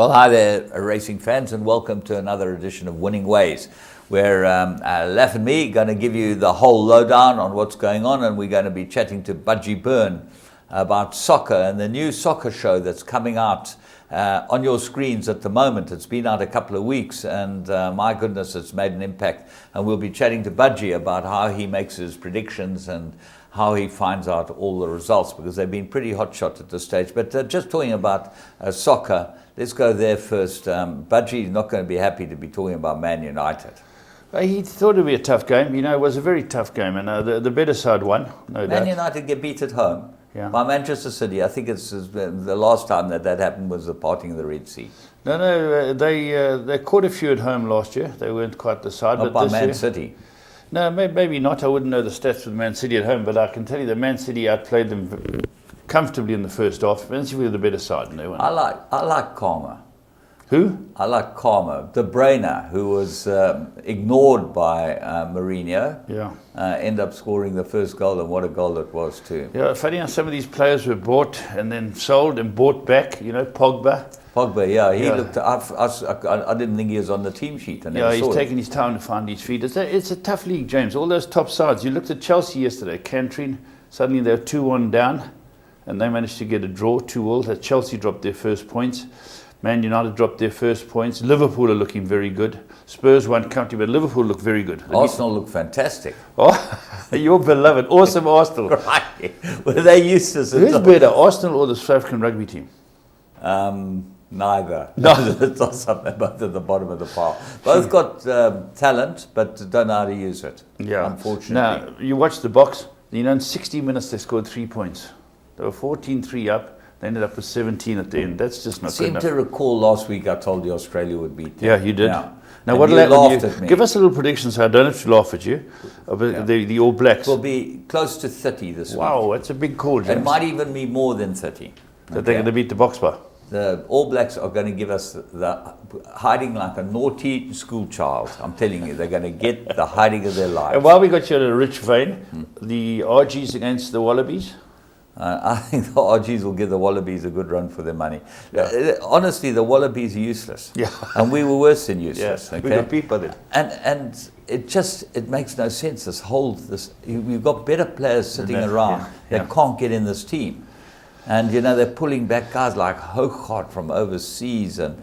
Well, hi there, racing fans, and welcome to another edition of Winning Ways, where Laf and me are going to give you the whole lowdown on what's going on, and we're going to be chatting to Budgie Byrne about soccer and the new soccer show that's coming out on your screens at the moment. It's been out a couple of weeks, and my goodness, it's made an impact. And we'll be chatting to Budgie about how he makes his predictions and how he finds out all the results, because they've been pretty hotshot at this stage. But just talking about soccer, let's go there first. Budgie is not going to be happy to be talking about Man United. He thought it would be a tough game. You know, it was a very tough game, and the better side won, no doubt. Man United get beat at home by Manchester City. I think it's the last time that happened was the parting of the Red Sea. No, they caught a few at home last year. They weren't quite the side. Not but by Man City. No, maybe not. I wouldn't know the stats with Man City at home, but I can tell you that Man City outplayed them comfortably in the first half. Man City were the better side, and they won. I like Karma. Who? I like Karma, the brainer, who was ignored by Mourinho. Yeah. End up scoring the first goal, and what a goal it was too. Yeah, funny how some of these players were bought and then sold and bought back. You know, Pogba. Yeah, he looked. I didn't think he was on the team sheet. He's taken his time to find his feet. It's a tough league, James. All those top sides. You looked at Chelsea yesterday, Cantrin. Suddenly they were 2-1 down, and they managed to get a draw, 2-2. Chelsea dropped their first points. Man United dropped their first points. Liverpool are looking very good. Spurs won comfortably, but Liverpool look very good. Arsenal look fantastic. Oh, your beloved, awesome Arsenal. Right. Well, they used to. Who's better, Arsenal or the South African rugby team? Neither. No. It's not something. Both at the bottom of the pile. Both got talent, but don't know how to use it. Yeah. Unfortunately. Now, you watch the box. You know, in 60 minutes they scored 3 points. They were 14-3 up. They ended up with 17 at the end. That's just not good enough. I seem to recall last week I told you Australia would beat them. Yeah, you did. Yeah. Now, what laughed at me. Give us a little prediction so I don't have to laugh at you. The All Blacks. Will be close to 30 this week. Wow, that's a big call, James. It might even be more than 30. That they're going to beat the Box Bar. The All Blacks are going to give us the hiding like a naughty school child. I'm telling you, they're going to get the hiding of their lives. And while we got you in a rich vein, the RGs against the Wallabies. I think the RGs will give the Wallabies a good run for their money. Yeah. Honestly, the Wallabies are useless. Yeah. And we were worse than useless. Yeah. Okay? We got beat by them. And it makes no sense. We've got better players sitting around that can't get in this team. And, you know, they're pulling back guys like Hochart from overseas and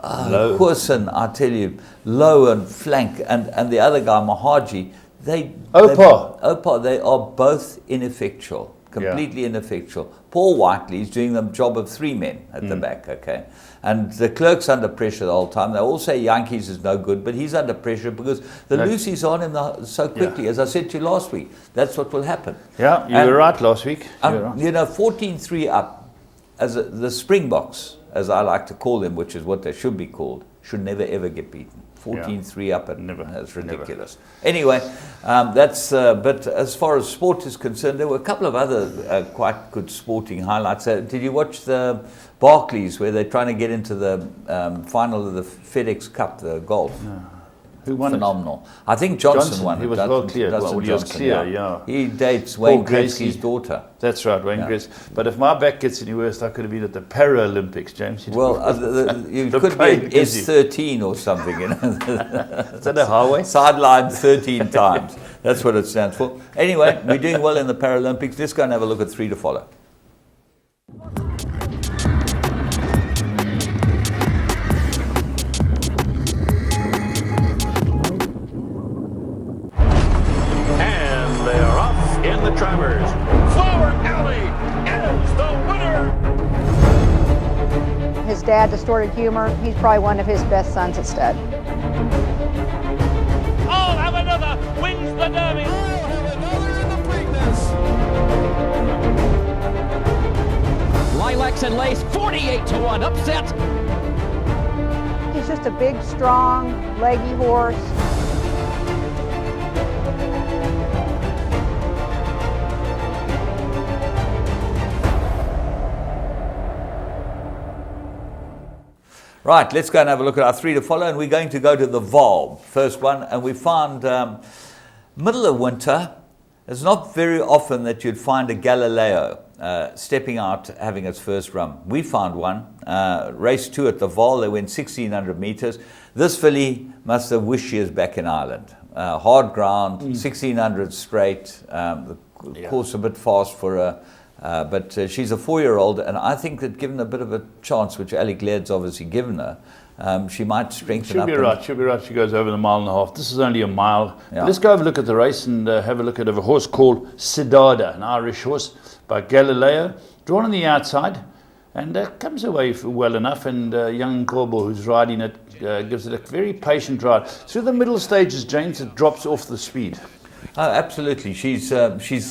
Corson, I tell you, low and flank. And the other guy, Mahaji, they are both ineffectual. Completely ineffectual. Paul Whiteley is doing the job of 3 men at the back, okay? And the Clerk's under pressure the whole time. They all say Yankees is no good, but he's under pressure because the Lucy's on him so quickly. As I said to you last week, that's what will happen. Yeah, you were right last week. You know, 14-3 up, as the Springboks, as I like to call them, which is what they should be called, should never ever get beaten. 14-3 up at never. That's ridiculous. Never. Anyway, but as far as sport is concerned, there were a couple of other quite good sporting highlights. Did you watch the Barclays where they're trying to get into the final of the FedEx Cup, the golf? No. Who won? Phenomenal. I think Johnson won. He was well clear. He was clear, yeah. He dates Wayne Gretzky's daughter. That's right, Wayne Gretzky. But if my back gets any worse, I could have been at the Paralympics, James. Well, you could be S13 or something. You know? Is that a highway? Sidelined 13 times. That's what it stands for. Anyway, we're doing well in the Paralympics. Let's go and have a look at 3 to follow. The Travers. Flower Alley is the winner. His dad, Distorted Humor, he's probably one of his best sons at stud. I'll have another, wins the Derby. I'll have another in the Preakness. Lilacs and Lace, 48-1, upset. He's just a big, strong, leggy horse. Right, let's go and have a look at our 3 to follow, and we're going to go to the Vaal, first one, and we found middle of winter, it's not very often that you'd find a Galileo stepping out, having its first run. We found one, race 2 at the Val. They went 1,600 meters. This filly must have wished she was back in Ireland. Hard ground, 1,600 straight. The course a bit fast for her. But she's a 4-year-old, and I think that given a bit of a chance, which Alec Laird's obviously given her, she might strengthen up. She'll be right. She goes over the 1.5 miles. This is only a mile. Yeah. Let's go have a look at the race and have a look at a horse called Sidada, an Irish horse by Galileo, drawn on the outside, and comes away well enough. And young Corbo, who's riding it, gives it a very patient ride. Through the middle stages, James, it drops off the speed. Oh, absolutely. She's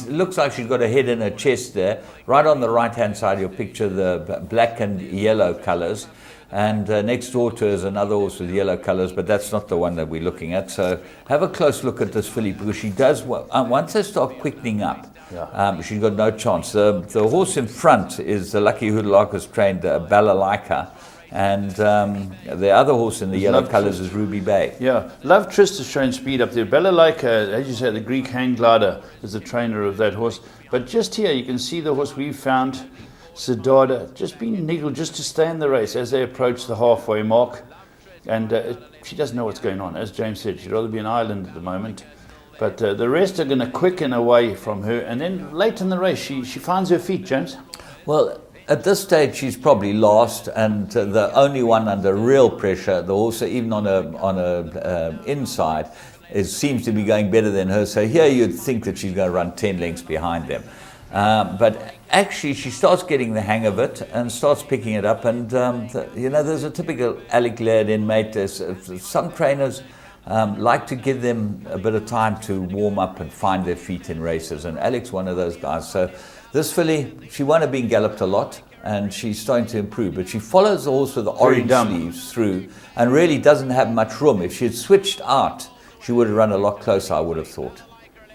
looks like she's got a head in her chest there. Right on the right-hand side of your picture, the black and yellow colours. And next door to her is another horse with yellow colours, but that's not the one that we're looking at. So have a close look at this filly, because she does, once they start quickening up, she's got no chance. The horse in front is the Lucky Hoodalaka's trained Balalaika. And the other horse in the yellow colours is Ruby Bay. Yeah, Love Trist has shown speed up there. Balalaika, as you say, the Greek hang glider, is the trainer of that horse. But just here you can see the horse we found, Sidada, just being niggled just to stay in the race as they approach the halfway mark. And she doesn't know what's going on. As James said, she'd rather be in Ireland at the moment. But the rest are going to quicken away from her. And then late in the race, she finds her feet, James. Well, at this stage, she's probably last, and the only one under real pressure. The horse, even on a inside, seems to be going better than her. So here you'd think that she's going to run 10 lengths behind them. But actually, she starts getting the hang of it and starts picking it up. And there's a typical Alec Laird inmate. Some trainers like to give them a bit of time to warm up and find their feet in races, and Alec's one of those guys. So this filly, she won't have been galloped a lot, and she's starting to improve, but she follows the horse with the orange sleeves through and really doesn't have much room. If she had switched out, she would have run a lot closer, I would have thought.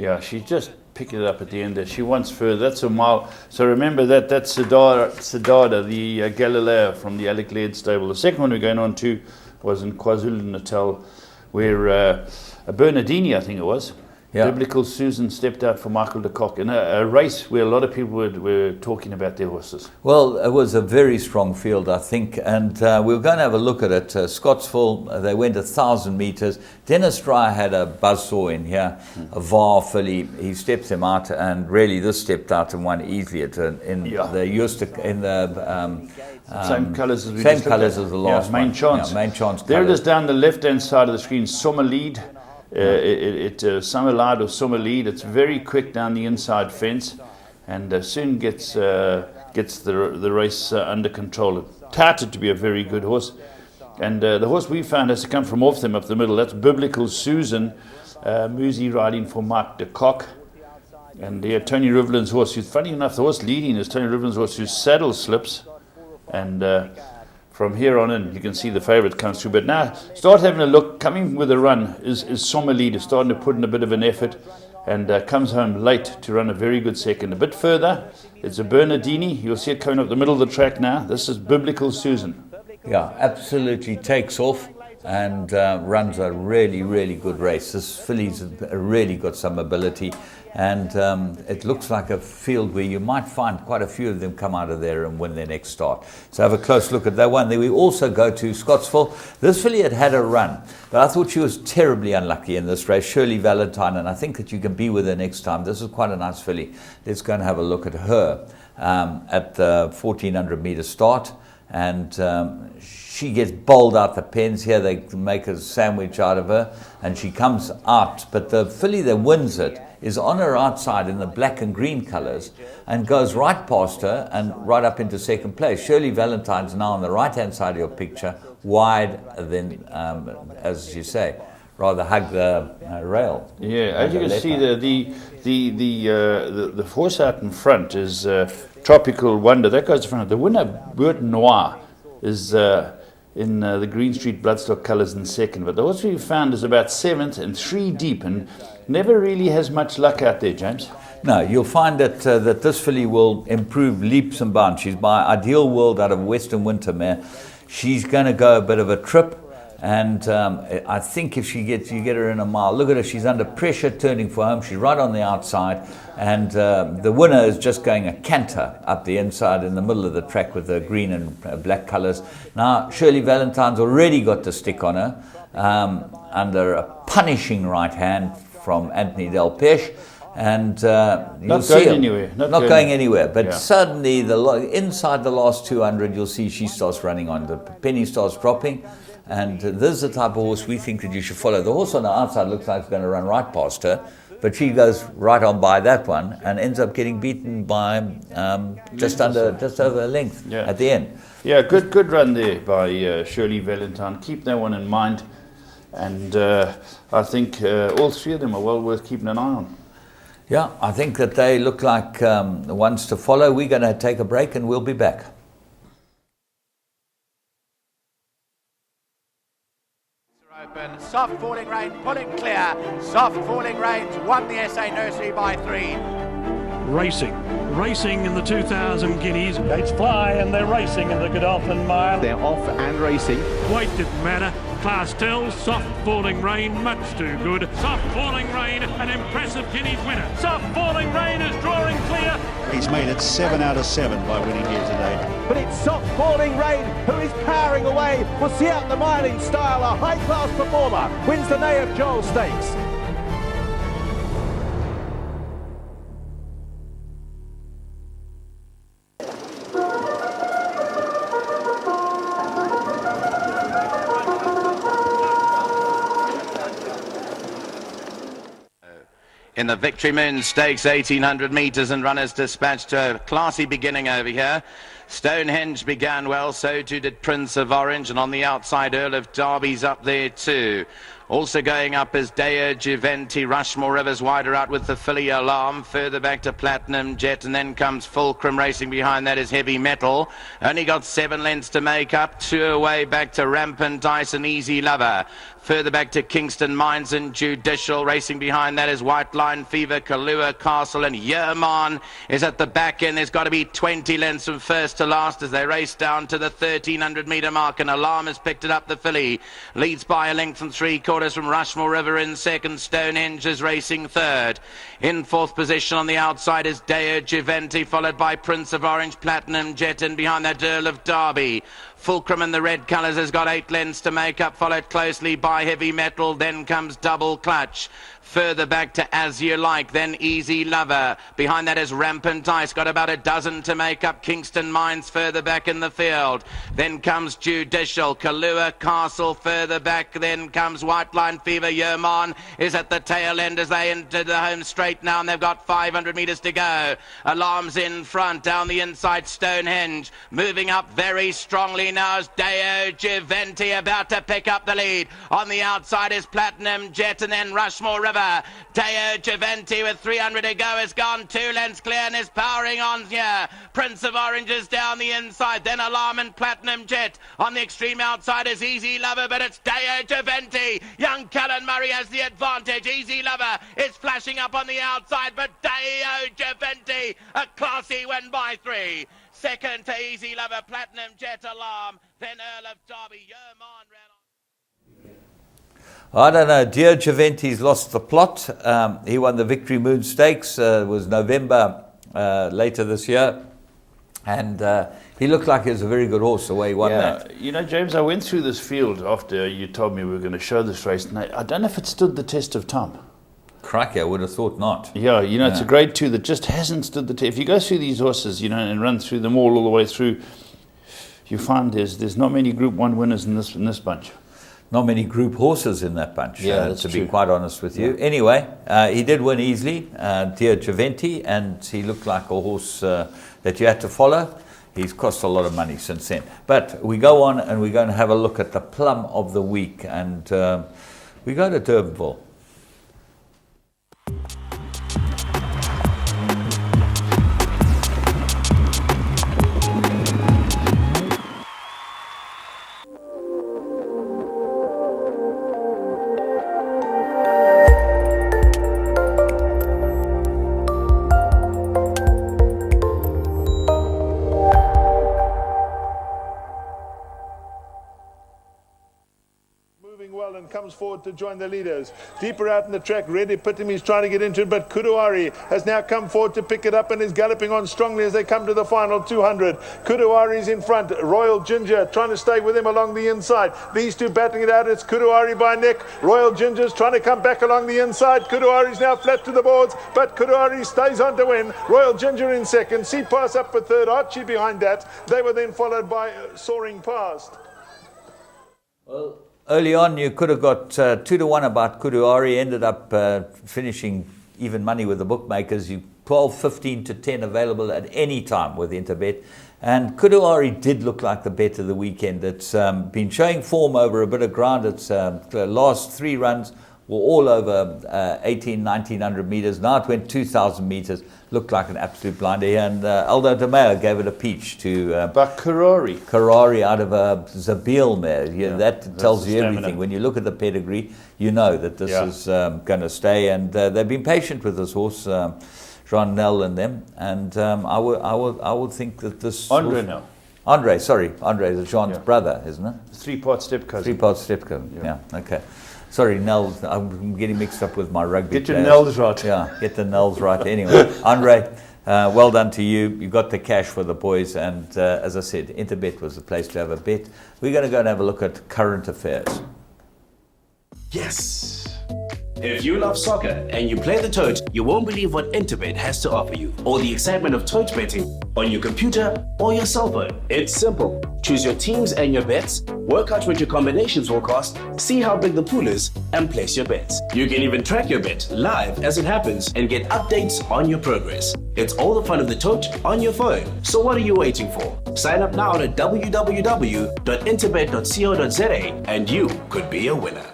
Yeah, she just picked it up at the end there. She wants further. That's a mile. So remember that's Sidada, the Galileo from the Alec Laird stable. The second one we're going on to was in KwaZulu-Natal, where a Bernardini, I think it was, Biblical Susan stepped out for Michael de Kock in a race where a lot of people were talking about their horses. Well, it was a very strong field, I think, and we were going to have a look at it. Scottsville, they went 1,000 meters. Dennis Dry had a buzzsaw in here, a VAR filly. He stepped him out, and really this stepped out and won easily the same colours as the last main one. chance. Yeah, main chance. There it is down the left-hand side of the screen. Summer lead. Summer Light or Summer Lead. It's very quick down the inside fence, and soon gets the race under control. Touted to be a very good horse, and the horse we found has to come from off them up the middle. That's Biblical Susan, Musi riding for Mark de Kock, and Tony Rivlin's horse. Who's funny enough, the horse leading is Tony Rivlin's horse, whose saddle slips, and. From here on in, you can see the favourite comes through. But now, start having a look. Coming with a run is Summer Lead. Is starting to put in a bit of an effort, and comes home late to run a very good second. A bit further, it's a Bernardini. You'll see it coming up the middle of the track now. This is Biblical Susan. Yeah, absolutely takes off and runs a really, really good race. This filly's really got some ability, and it looks like a field where you might find quite a few of them come out of there and win their next start. So have a close look at that one. Then we also go to Scottsville. This filly had a run, but I thought she was terribly unlucky in this race, Shirley Valentine, and I think that you can be with her next time. This is quite a nice filly. Let's go and have a look at her at the 1,400 meter start, and she gets bowled out the pens here. They make a sandwich out of her, and she comes out. But the filly that wins it is on her outside in the black and green colours and goes right past her and right up into second place. Shirley Valentine's now on the right-hand side of your picture, wide than, as you say, rather hug the rail. Yeah, as you can see, the horse out in front is Tropical Wonder. That goes in front. The winner, Beurre Noir, is in the Green Street Bloodstock colours in second. But the horse we found is about 7th and 3 deep, and never really has much luck out there, James. No, you'll find that this filly will improve leaps and bounds. She's by Ideal World out of Western Wintermere. She's going to go a bit of a trip. And I think if you get her in a mile, look at her, she's under pressure turning for home. She's right on the outside. And the winner is just going a canter up the inside in the middle of the track with the green and black colours. Now, Shirley Valentine's already got the stick on her under a punishing right hand from Anthony Del Peche. And you'll see not going anywhere. But suddenly, inside the last 200, you'll see she starts running on. The penny starts dropping. And this is the type of horse we think that you should follow. The horse on the outside looks like it's going to run right past her, but she goes right on by that one and ends up getting beaten by just over a length at the end. Yeah, good run there by Shirley Valentine. Keep that one in mind, and I think all three of them are well worth keeping an eye on. Yeah, I think that they look like the ones to follow. We're going to take a break and we'll be back. Open. Soft falling rain, pulling clear. Soft falling rains won the SA Nursery by 3. Racing in the 2,000 guineas. Gates fly and they're racing in the Godolphin Mile. They're off and racing. Weight didn't matter. Class tells, soft falling rain, much too good. Soft falling rain, an impressive guineas winner. Soft falling rain is drawing clear. He's made it 7 out of 7 by winning here today. But it's soft falling rain who is powering away. We'll see out the mile in style. A high-class performer wins the Nay of Joel Stakes. In the Victory Moon Stakes, 1,800 metres, and runners dispatched to a classy beginning over here. Stonehenge began well, so too did Prince of Orange, and on the outside Earl of Derby's up there too. Also going up is Deo Giventi. Rushmore Rivers wider out with the filly Alarm. Further back to Platinum Jet, and then comes Fulcrum racing behind that is Heavy Metal. Only got 7 lengths to make up. 2 away back to Rampant Dice and Easy Lover. Further back to Kingston Mines and Judicial. Racing behind that is White Line Fever, Kahlua Castle, and Yerman is at the back end. There's got to be 20 lengths from first to last as they race down to the 1,300 metre mark, and Alarm has picked it up. The filly leads by a length and 3/4 from Rushmore River in second. Stonehenge is racing third. In fourth position on the outside is Deo Giventi, followed by Prince of Orange, Platinum Jet, and behind that Earl of Derby. Fulcrum in the red colours has got 8 lengths to make up, followed closely by Heavy Metal. Then comes Double Clutch. Further back to As You Like, then Easy Lover. Behind that is Rampant Dice, got about a dozen to make up. Kingston Mines further back in the field. Then comes Judicial, Kahlua Castle further back. Then comes White Line Fever. Yerman is at the tail end as they enter the home straight now, and they've got 500 metres to go. Alarms in front, down the inside Stonehenge. Moving up very strongly now is Deo Giventi, about to pick up the lead. On the outside is Platinum Jet, and then Rushmore River. Deo Giventi with 300 to go has gone 2 lengths clear and is powering on here. Prince of Orange is down the inside, then Alarm and Platinum Jet. On the extreme outside is Easy Lover, but it's Deo Giventi. Young Callan Murray has the advantage. Easy Lover is flashing up on the outside, but Deo Giventi, a classy win by 3. Second to Easy Lover, Platinum Jet, Alarm, then Earl of Derby. Yerman ran on. I don't know. Deo Giventi's lost the plot. He won the Victory Moon Stakes. It was November later this year. And he looked like he was a very good horse the way he won that. You know, James, I went through this field after you told me we were going to show this race, and I don't know if it stood the test of time. Crikey, I would have thought not. Yeah, you know, it's a grade 2 that just hasn't stood the test. If you go through these horses, you know, and run through them all the way through, you find there's not many Group 1 winners in this bunch. Not many group horses in that bunch, that's to true. be quite honest with you. Anyway, he did win easily, Deo Giventi, and he looked like a horse that you had to follow. He's cost a lot of money since then. But we go on and we're going to have a look at the plum of the week, and we go to Durbanville. and comes forward to join the leaders. Deeper out in the track, Red Epitome is trying to get into it, but Kuruari has now come forward to pick it up and is galloping on strongly as they come to the final 200. Kuruari's in front. Royal Ginger trying to stay with him along the inside. These two battling it out. It's Kuruari by neck. Royal Ginger's trying to come back along the inside. Kuruari's now flat to the boards, but Kuruari stays on to win. Royal Ginger in second. Sea Pass up for third. Archie behind that. They were then followed by Soaring Past. Well, early on you could have got 2-1 about Kuruari. Ended up finishing even money with the bookmakers. You 12, 15 to 10 available at any time with Interbet. And Kuruari did look like the bet of the weekend. It's been showing form over a bit of ground. It's the last 3 runs were all over 1900 meters. Now it went 2,000 meters. Looked like an absolute blinder here. And Aldo De Meo gave it a peach to but Kuruari out of a Zabeel mare. That tells you everything. When you look at the pedigree, you know that this is going to stay. And they've been patient with this horse, Jean Nel and them. And I would think that this Andre Nel. Andre is Jean's brother, isn't it? 3-part step cousin. 3-part step cousin. Yeah. Okay. Sorry, Nell. I'm getting mixed up with my rugby. Get your Nells right. Yeah, get the Nells right. Anyway, Andre, well done to you. You got the cash for the boys, and as I said, Interbet was the place to have a bet. We're going to go and have a look at current affairs. Yes. If you love soccer and you play the tote, you won't believe what Interbet has to offer you. All the excitement of tote betting on your computer or your cell phone. It's simple. Choose your teams and your bets, work out what your combinations will cost, see how big the pool is, and place your bets. You can even track your bet live as it happens and get updates on your progress. It's all the fun of the tote on your phone. So what are you waiting for? Sign up now at www.interbet.co.za and you could be a winner.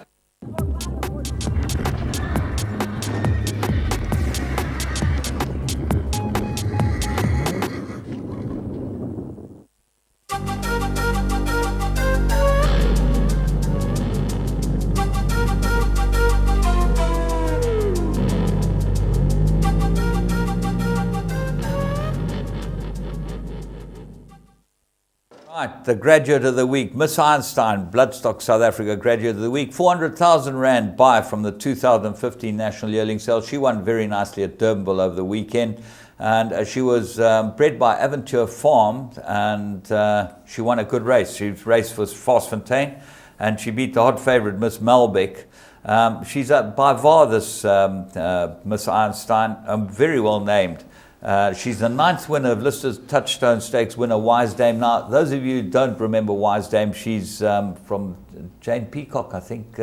Right, the graduate of the week, Miss Einstein, Bloodstock South Africa graduate of the week, 400,000 Rand buy from the 2015 National Yearling Sale. She won very nicely at Durbanville over the weekend, and she was bred by Aventure Farm, and she won a good race. She raced for Vosfontein, and she beat the hot favourite, Miss Malbec. She's by far this Miss Einstein, very well named. She's the 9th winner of Lister's Touchstone Stakes winner, Wise Dame. Now, those of you who don't remember Wise Dame, she's from Jane Peacock, I think.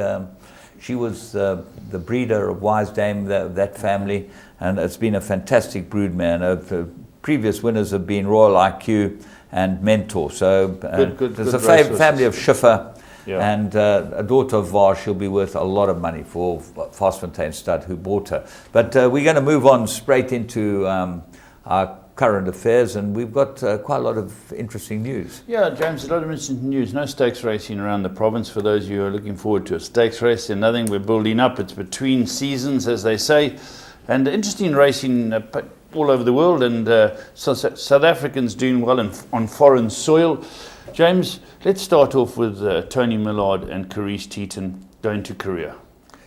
She was the breeder of Wise Dame, that family, and it's been a fantastic broodmare. Previous winners have been Royal IQ and Mentor. So there's a family of Schiffer. Yeah. And a daughter of Var, she'll be worth a lot of money for Vosfontein Stud who bought her. But we're going to move on straight into our current affairs, and we've got quite a lot of interesting news. Yeah, James, a lot of interesting news. No stakes racing around the province for those of you who are looking forward to a stakes race. And nothing we're building up. It's between seasons, as they say. And interesting racing all over the world, and South Africans doing well on foreign soil. James, let's start off with Tony Millard and Carice Teeton going to Korea.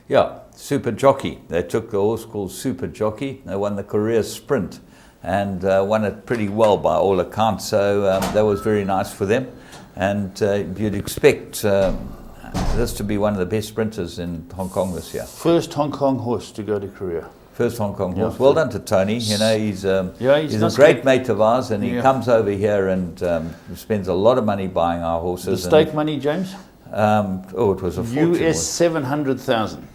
Yeah, Super Jockey. They took the horse called Super Jockey. They won the Korea Sprint and won it pretty well by all accounts. So that was very nice for them. And you'd expect this to be one of the best sprinters in Hong Kong this year. First Hong Kong horse to go to Korea. First Hong Kong horse. Well done to Tony. You know, he's a great mate of ours, and he comes over here and spends a lot of money buying our horses. The stake money, James? It was a fortune. US 700,000.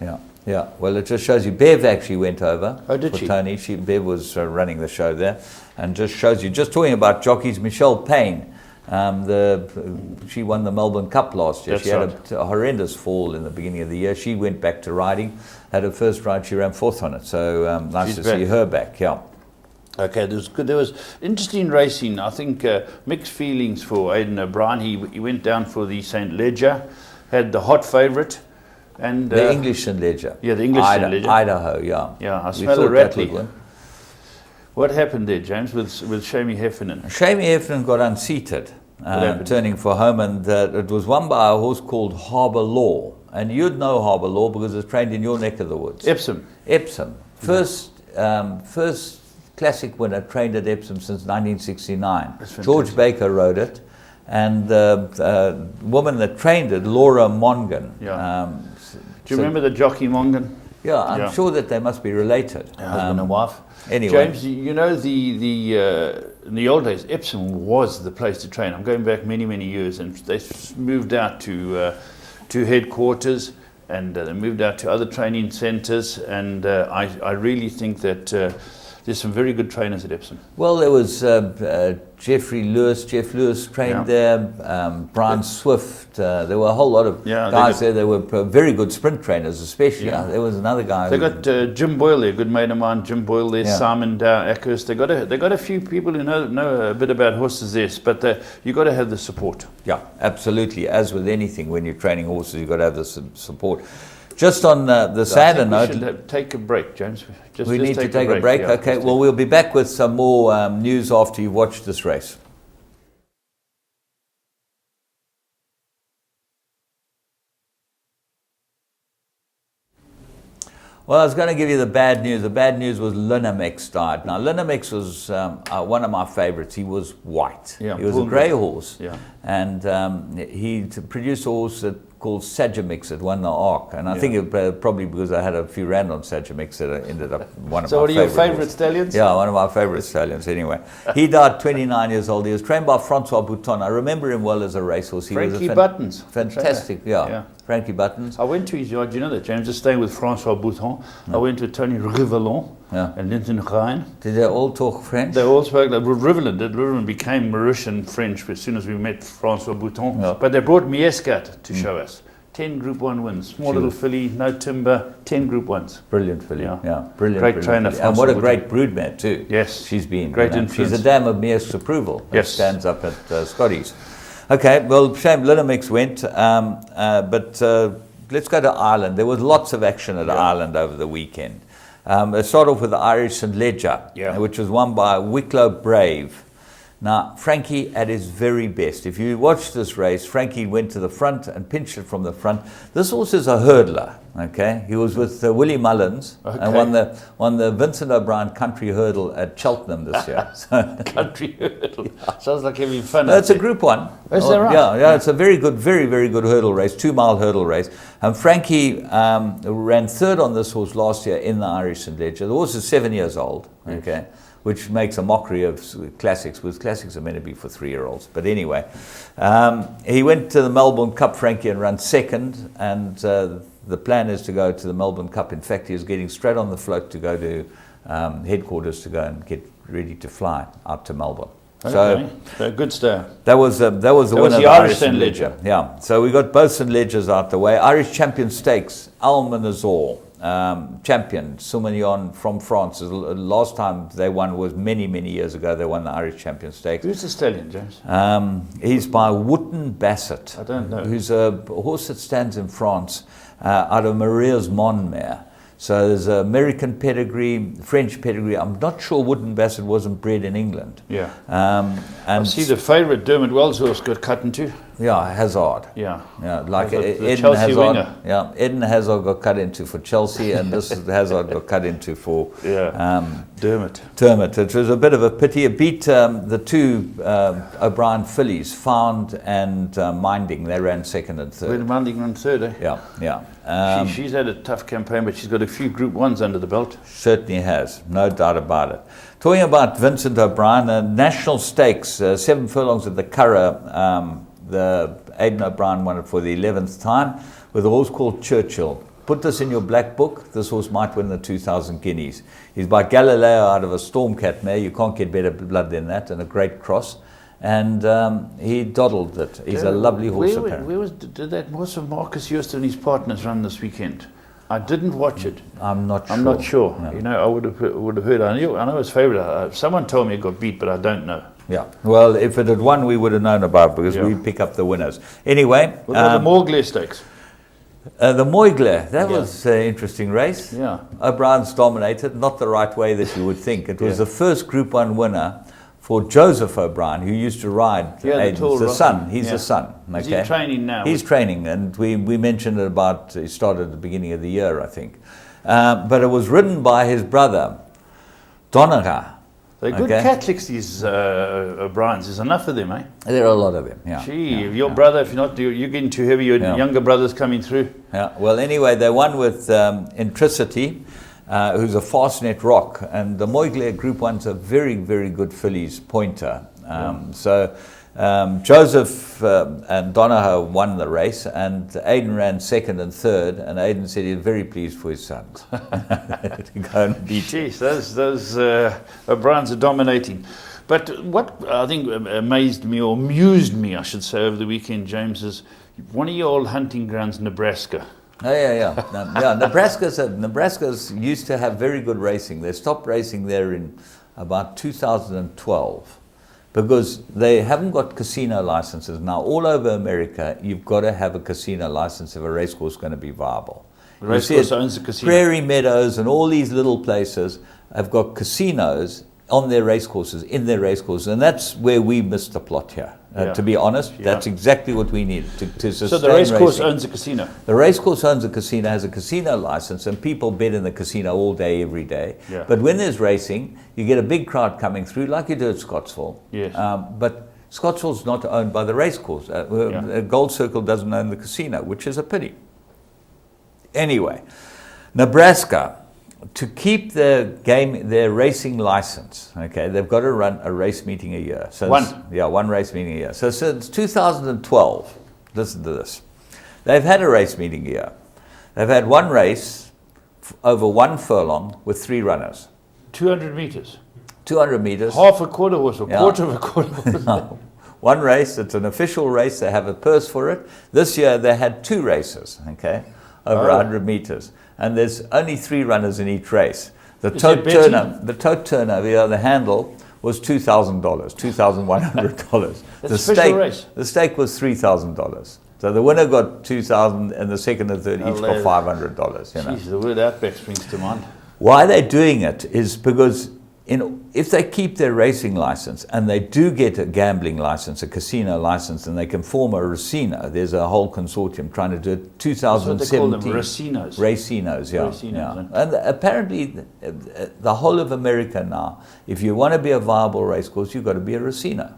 Yeah. Well, it just shows you. Bev actually went over. Oh, did she? Tony. Bev was running the show there, and just shows you. Just talking about jockeys, Michelle Payne. She won the Melbourne Cup last year. She had a horrendous fall in the beginning of the year. She went back to riding. Had her first ride, she ran 4th on it. So nice to see her back. Yeah. Okay, there was interesting racing. I think mixed feelings for Aidan O'Brien. He went down for the St. Ledger, had the hot favourite. And the English St. Ledger. Yeah, the English St. Ledger. Idaho, yeah. Yeah, I smell a Ratley. What happened there, James, with Shamie Heffernan? Shamie Heffernan got unseated, turning for home, and it was won by a horse called Harbour Law. and you'd know Harbour Law because it's trained in your neck of the woods. Epsom. First classic winner, trained at Epsom since 1969. George Baker rode it, and the woman that trained it, Laura Mongan. Yeah. Do you remember the jockey Mongan? Yeah, I'm sure that they must be related. Husband and wife. Anyway, James, you know in the old days, Epsom was the place to train. I'm going back many, many years, and they moved out to headquarters, and they moved out to other training centres, and I really think that there's some very good trainers at Epsom. Well, there was Jeff Lewis trained there, Brian Swift, there were a whole lot of guys there. They were very good sprint trainers, especially. There was another guy. They got Jim Boyle there, a good mate of mine, Jim Boyle there, Simon Dow, Eckers. They got a few people who know a bit about horses there, but you got to have the support. Yeah, absolutely. As with anything, when you're training horses, you've got to have the support. Just on the sadder note, we should take a break, James. We need to take a break. Okay, well, we'll be back with some more news after you've watched this race. Well, I was going to give you the bad news. The bad news was Linamix died. Now, Linamix was one of my favorites. He was white. He was a grey horse. And he produced a horse called Sagimix that won the Arc. And I think it probably because I had a few rand on Sagimix that it ended up one of my favourite. So what are your favourite stallions? Yeah, one of my favourite stallions anyway. He died 29 years old. He was trained by Francois Bouton. I remember him well as a racehorse. He Frankie was a Buttons. Fantastic, Frankie Buttons. I went to his yard, you know that, James, just staying with Francois Bouton. I went to Tony Rivelon and Linton Rijn. Did they all talk French? They all spoke, Rivelin did. Rivelin became Mauritian French as soon as we met Francois Bouton. But they brought Miescat to show us. 10 Group 1 wins. Small little filly, no timber, 10 Group 1s. Brilliant filly, brilliant. Great trainer. And what a great broodmare too. Yes. She's been. Great influence. She's a dam of Mears approval. Yes. Stands up at Scotty's. Okay, well, shame Linamix went, but let's go to Ireland. There was lots of action at Ireland over the weekend. Let's start off with the Irish St. Ledger, which was won by Wicklow Brave. Now, Frankie at his very best. If you watch this race, Frankie went to the front and pinched it from the front. This horse is a hurdler, okay? He was with Willie Mullins and won the Vincent O'Brien Country Hurdle at Cheltenham this year. Country Hurdle. Sounds like having fun. No, it's a Group 1. Is that right? Yeah, it's a very, very good hurdle race, 2-mile hurdle race. And Frankie ran third on this horse last year in the Irish St. Ledger. The horse is 7 years old, okay? Which makes a mockery of classics, because classics are meant to be for 3-year-olds. But anyway, he went to the Melbourne Cup, Frankie, and ran second. And the plan is to go to the Melbourne Cup. In fact, he was getting straight on the float to go to headquarters to go and get ready to fly out to Melbourne. Okay. So good start. That was the winner of the Irish St. Ledger. Yeah. So we got both St. Ledgers out the way. Irish Champion Stakes, Almanzor. Champion, Soumillon from France. The last time they won was many years ago. They won the Irish Champion Stakes. Who's the stallion, James? He's by Wootton Bassett. I don't know. Who's a horse that stands in France out of Maria's Monmare. So there's American pedigree, French pedigree. I'm not sure Wootton Bassett wasn't bred in England. Yeah. And I see the favourite Dermot Wells horse got cut into. Yeah, Hazard. Yeah. Like the Eden Chelsea Hazard. winger. Yeah, Eden Hazard got cut into for Chelsea, and this is Hazard got cut into for Dermot. It was a bit of a pity. It beat the two O'Brien fillies, Found and Minding. They ran second and third. Minding ran third, eh? Yeah. She's had a tough campaign, but she's got a few Group 1s under the belt. Certainly has, no doubt about it. Talking about Vincent O'Brien, national stakes, 7 furlongs at the Curragh. The Aidan O'Brien won it for the 11th time with a horse called Churchill. Put this in your black book. This horse might win the 2,000 guineas. He's by Galileo out of a Stormcat mare. You can't get better blood than that, and a great cross. And he doddled it. He's a lovely horse. Did that horse of Marcus Houston and his partners run this weekend? I didn't watch it. I'm not sure. No. You know, I would have heard. I know his favourite. Someone told me it got beat, but I don't know. Yeah. Well, if it had won, we would have known about it because we pick up the winners. Anyway. What about the Morglare Stakes? The Moyglare, that was an interesting race. Yeah. O'Brien's dominated, not the right way that you would think. It was the first Group 1 winner for Joseph O'Brien, who used to ride Aiden's, the son. He's the son. Okay? Is he training now? He's training, and we mentioned it about, he started at the beginning of the year, I think. But it was ridden by his brother, Donaga. They're good Catholics, these O'Briens. There's enough of them, eh? There are a lot of them, yeah. Gee, your brother, if you're getting too heavy, your younger brother's coming through. Yeah, well, anyway, they won with Intricity, who's a Fastnet Rock, and the Moigler Group 1's a very, very good fillies pointer. So Joseph and Donahoe won the race, and Aiden ran second and third, and Aiden said he was very pleased for his sons to go and beat. Jeez, those O'Briens are dominating. But what I think amazed me, or amused me, I should say, over the weekend, James, is one of your old hunting grounds, Nebraska. Oh, yeah. Nebraska's used to have very good racing. They stopped racing there in about 2012 because they haven't got casino licenses. Now, all over America, you've got to have a casino license if a racecourse is going to be viable. The racecourse owns a casino. Prairie Meadows and all these little places have got casinos on their racecourses, in their racecourses, and that's where we missed the plot here. To be honest, that's exactly what we need to sustain. So the racecourse owns a casino? The racecourse owns a casino, has a casino license, and people bet in the casino all day, every day. Yeah. But when there's racing, you get a big crowd coming through, like you do at Scottsville. Yes. But Scottsville's not owned by the racecourse. Gold Circle doesn't own the casino, which is a pity. Anyway, Nebraska, to keep their racing license, okay, they've got to run a race meeting a year. One race meeting a year. So since 2012, listen to this, they've had a race meeting a year. They've had one race over 1 furlong with 3 runners. 200 meters? 200 meters. Half a quarter horse, quarter of a quarter horse. No. One race, it's an official race, they have a purse for it. This year they had 2 races, okay, over 100 meters. And there's only 3 runners in each race. The tote turnover, the handle, was $2,000, $2,100. The stake was $3,000. So the winner got $2,000, and the second and third each got $500. Jeez, the word outback springs to mind. Why they're doing it is because if they keep their racing license and they do get a gambling license, a casino license, and they can form a racino, there's a whole consortium trying to do it. 2017. Racinos. Racinos, yeah. Racinos, And apparently, the whole of America now, if you want to be a viable racecourse, you've got to be a racino,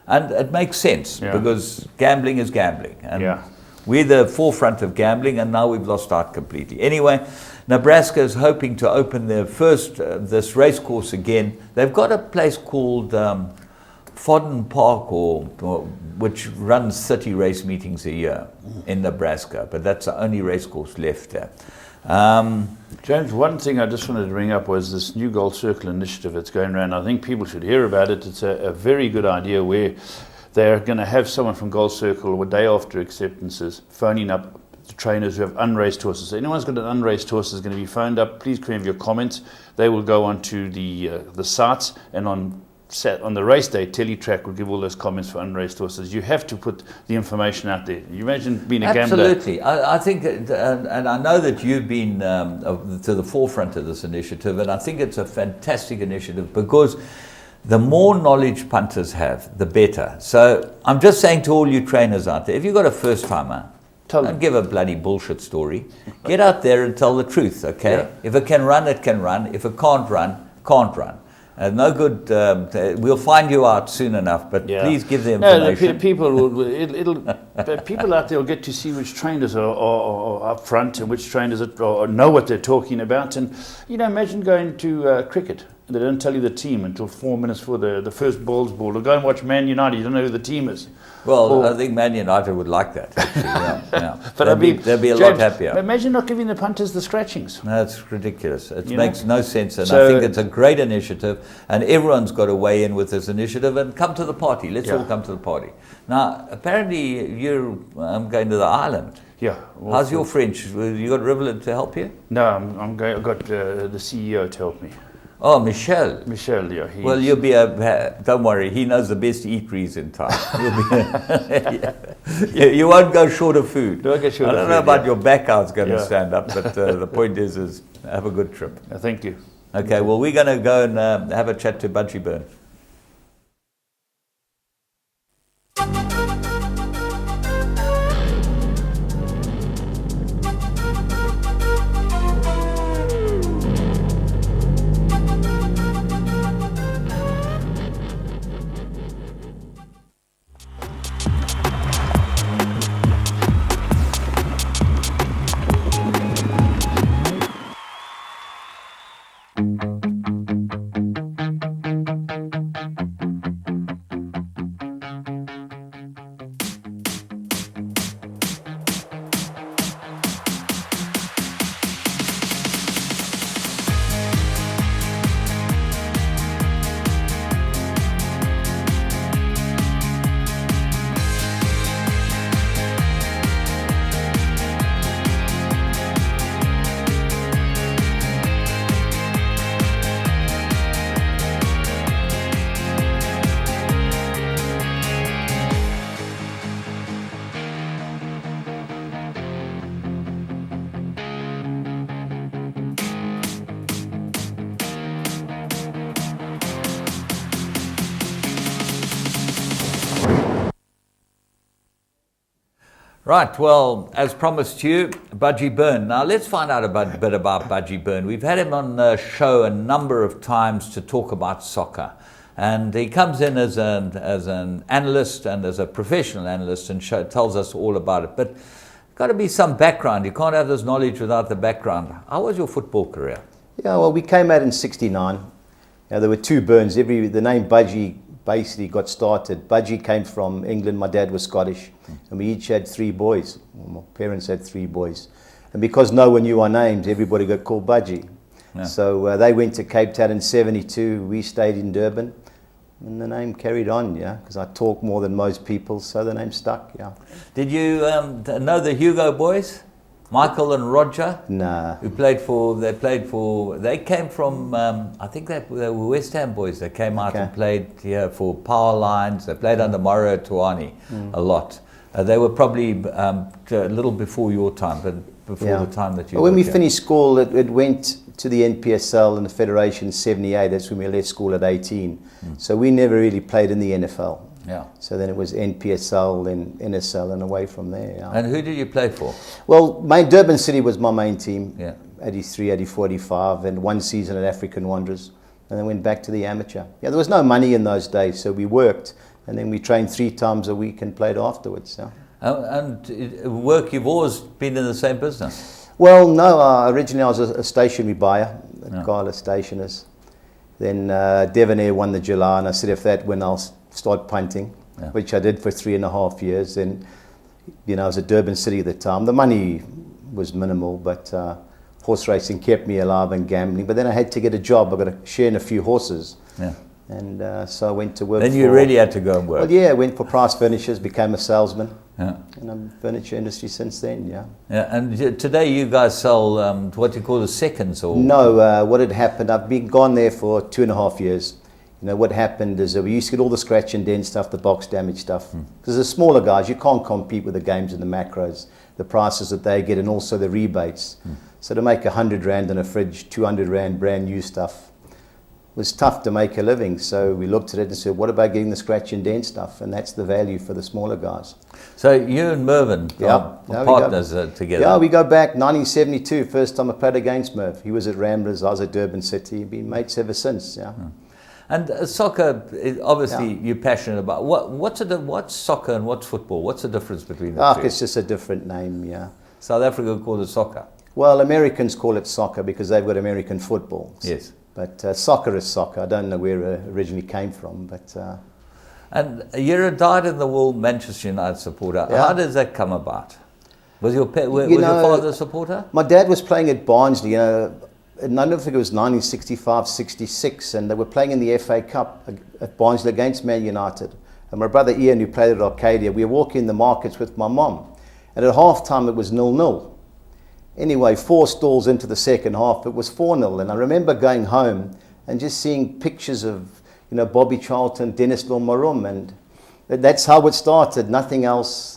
And it makes sense because gambling is gambling. And we're the forefront of gambling, and now we've lost out completely. Anyway, Nebraska is hoping to open their first, this race course again. They've got a place called Fodden Park, which runs 30 race meetings a year in Nebraska, but that's the only race course left there. James, one thing I just wanted to bring up was this new Gold Circle initiative that's going around. I think people should hear about it. It's a very good idea where they're going to have someone from Gold Circle a day after acceptances phoning up the trainers who have unraced horses. So anyone's got an unraced horse is going to be phoned up. Please leave your comments. They will go onto the sites, and on the race day, Teletrack will give all those comments for unraced horses. You have to put the information out there. You imagine being a gambler. Absolutely. I think, and I know that you've been to the forefront of this initiative, and I think it's a fantastic initiative because the more knowledge punters have, the better. So I'm just saying to all you trainers out there, if you've got a first-timer, don't give a bloody bullshit story. Get out there and tell the truth, okay? Yeah. If it can run, it can run. If it can't run, can't run. No good. We'll find you out soon enough, but please give the information. No, people out there will get to see which trainers are up front and which trainers know what they're talking about. And imagine going to cricket. They don't tell you the team until 4 minutes before the first ball's ball. Or go and watch Man United. You don't know who the team is. Well, I think Man United would like that. But they'd be a lot happier. Imagine not giving the punters the scratchings. No, it's ridiculous. It makes no sense. And I think it's a great initiative. And everyone's got to weigh in with this initiative and come to the party. Let's all come to the party. Now, apparently, I'm going to the island. Yeah. How's your French? You got Rivulet to help you? No, I've got the CEO to help me. Oh, Michel. Michel, yeah. Well, you'll be don't worry, he knows the best eateries in town. You won't go short of food. Don't get short I don't know about your back how's going to stand up, but the point is have a good trip. Thank you. Okay, well, we're going to go and have a chat to Bunchy Burn. Right, well, as promised to you, Budgie Byrne. Now, let's find out a bit about Budgie Byrne. We've had him on the show a number of times to talk about soccer. And he comes in as an analyst and as a professional analyst and tells us all about it. But got to be some background. You can't have this knowledge without the background. How was your football career? Yeah, well, we came out in '69. There were two Burns. The name Budgie basically got started. Budgie came from England. My dad was Scottish, and we each had 3 boys. Well, my parents had 3 boys, and because no one knew our names, everybody got called Budgie. Yeah. So they went to Cape Town in '72. We stayed in Durban, and the name carried on. Yeah, because I talk more than most people, so the name stuck. Yeah. Did you know the Hugo boys? Michael and Roger, nah. They came from, I think they were West Ham boys. They came out and played here for Power Lines. They played under Mauro Tuani a lot. They were probably a little before your time, but before the time that you when we finished school, it went to the NPSL and the Federation in '78. That's when we left school at 18. So we never really played in the NFL. Yeah. So then it was NPSL, then NSL, and away from there. Yeah. And who did you play for? Well, Durban City was my main team. Yeah. 83, 84, 85, and 1 season at African Wanderers, and then went back to the amateur. Yeah, there was no money in those days, so we worked, and then we trained 3 times a week and played afterwards. Yeah. And work, you've always been in the same business? Well, no. Originally, I was a stationery buyer at Gala Stationers. Then Devonair won the July, and I said, if that win, I'll start punting, which I did for 3.5 years. And I was at Durban City at the time. The money was minimal, but horse racing kept me alive and gambling. But then I had to get a job. I got a share in a few horses. Yeah. And so I went to work. Then you really had to go and work. Well, yeah, I went for Price Furnishers, became a salesman. Yeah. And I'm in the furniture industry since then. Yeah. Yeah. And today you guys sell what you call the seconds, or no? What had happened? I've been gone there for 2.5 years. What happened is we used to get all the scratch and dent stuff, the box damage stuff. Because the smaller guys, you can't compete with the games and the macros, the prices that they get, and also the rebates. So to make 100 Rand in a fridge, 200 Rand brand new stuff, was tough to make a living. So we looked at it and said, what about getting the scratch and dent stuff? And that's the value for the smaller guys. So you and Mervyn are partners together? Yeah, we go back 1972, first time I played against Merv. He was at Ramblers, I was at Durban City. Been mates ever since. Yeah. And soccer, obviously, you're passionate about. What's soccer and what's football? What's the difference between the two? It's just a different name, yeah. South Africa call it soccer. Well, Americans call it soccer because they've got American football. Yes. But soccer is soccer. I don't know where it originally came from, but... And you're a dyed-in-the-wool Manchester United supporter. Yeah. How does that come about? Was your father a supporter? My dad was playing at Barnsley, and I don't think it was 1965, 66, and they were playing in the FA Cup at Barnsley against Man United. And my brother Ian, who played at Arcadia, we were walking in the markets with my mum. And at half-time, it was 0-0. Anyway, 4 stalls into the second half, it was 4-0. And I remember going home and just seeing pictures of, Bobby Charlton, Dennis Marum, and that's how it started, nothing else.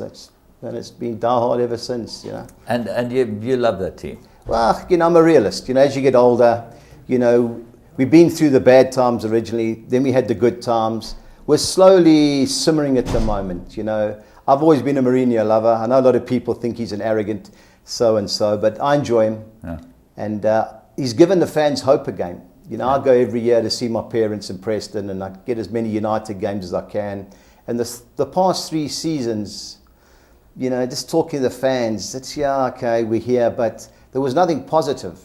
And it's been diehard ever since, And you love that team? Well, I'm a realist. As you get older, we've been through the bad times originally, then we had the good times. We're slowly simmering at the moment, I've always been a Mourinho lover. I know a lot of people think he's an arrogant so-and-so, but I enjoy him. Yeah. And he's given the fans hope again. I go every year to see my parents in Preston, and I get as many United games as I can. And the past 3 seasons, just talking to the fans, it's, okay, we're here, but there was nothing positive.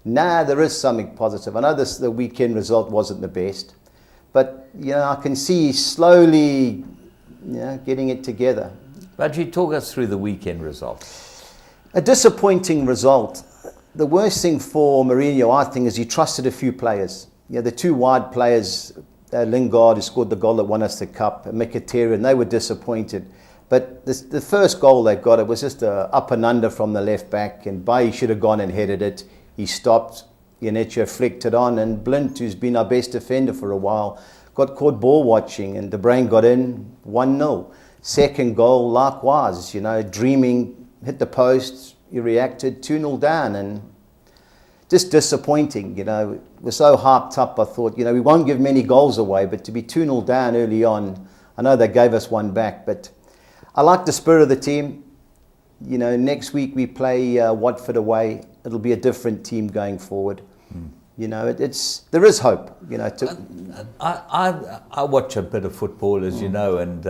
Now there is something positive. I know the weekend result wasn't the best, but I can see slowly getting it together. But you talk us through the weekend result. A disappointing result. The worst thing for Mourinho, I think, is he trusted a few players. The 2 wide players, Lingard, who scored the goal that won us the cup, and Mkhitaryan, they were disappointed. But the first goal they got, it was just a up and under from the left back, and Bailly should have gone and headed it. He stopped, Iheanacho flicked it on, and Blind, who's been our best defender for a while, got caught ball watching, and De Bruyne got in 1-0. Second goal, likewise, dreaming, hit the post, he reacted, 2-0 down, and just disappointing, We're so hyped up, I thought, we won't give many goals away, but to be 2-0 down early on, I know they gave us one back, but I like the spirit of the team. next week we play Watford away. It'll be a different team going forward. There is hope. I watch a bit of football, as you know, and